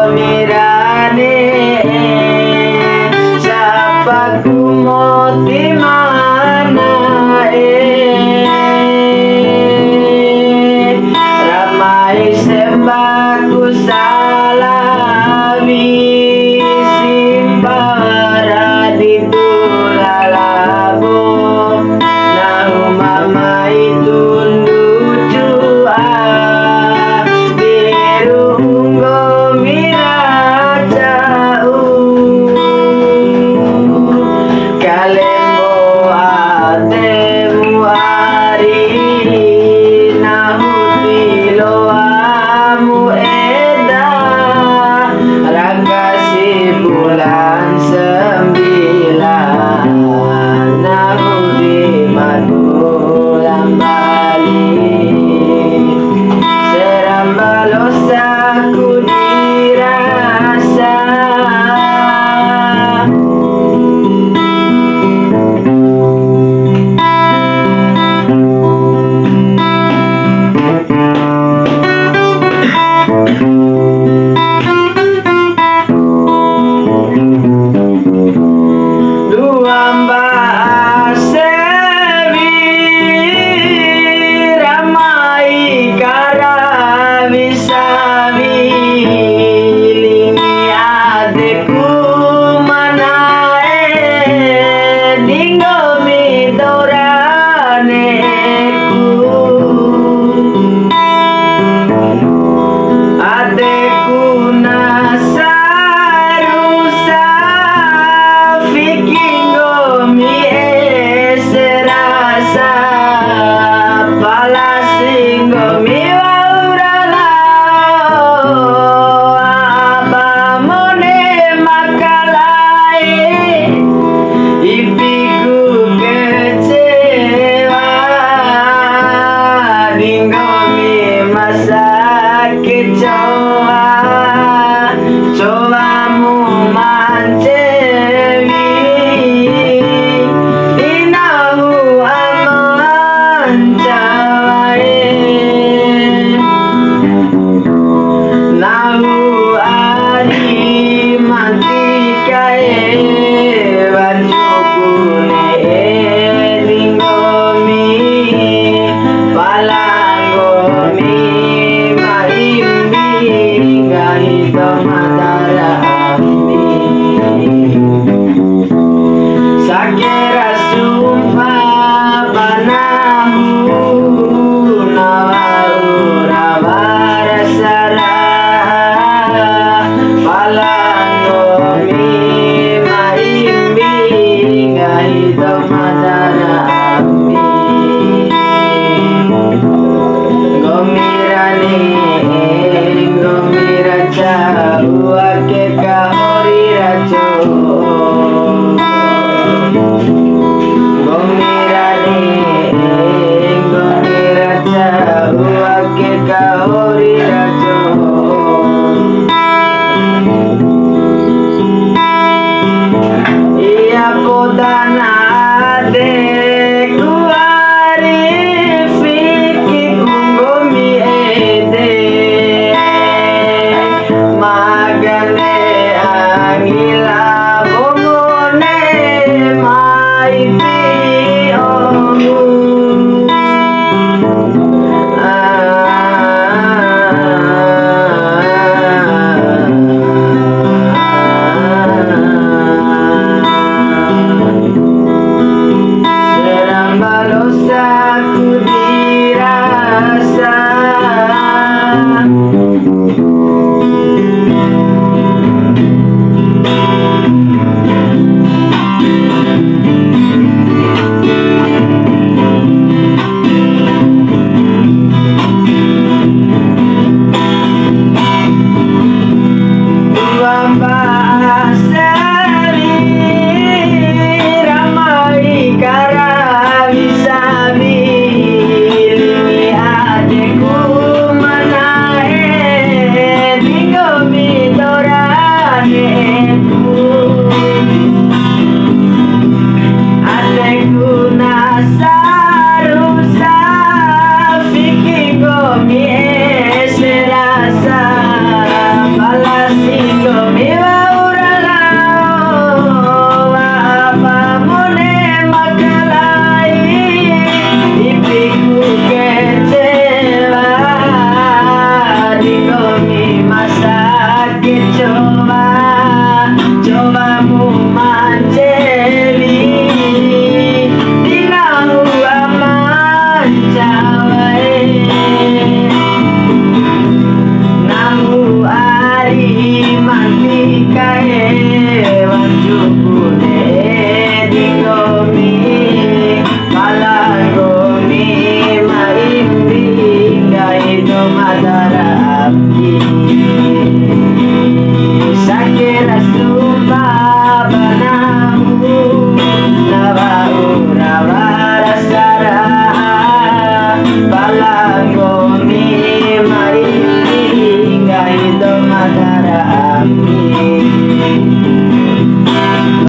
gomirane sapaku moti mana ramai sembaku salawi simbara di tulalabo nahu mama itu lucu birunggo mirajau kalembo atemu ari nahu tiloamu eda ragasi bulan sembilan nahu di madulang balik serambalosaku dirasa dua mbak sewi ramai karawisawi lingi adekku manae dinggo midoraneku adekku nasarusa vikingo mi eserasa palasingo mi waurala abamone makalai ipiku kecewa dinggo mi masak kecoa cobamu mancewi inahu aman cawae nahu ari mantikae bacukune linggomi palanggomi maimbi gahito madara ambi sakira sumpah panahu nawaura warasara palanggomi maimbi gahito madara ambi gomirane gomiraja uake kahori rajo gomirane gomiraja uake kahori rajo iya podana adekku arifiki kungomi ede magane kahe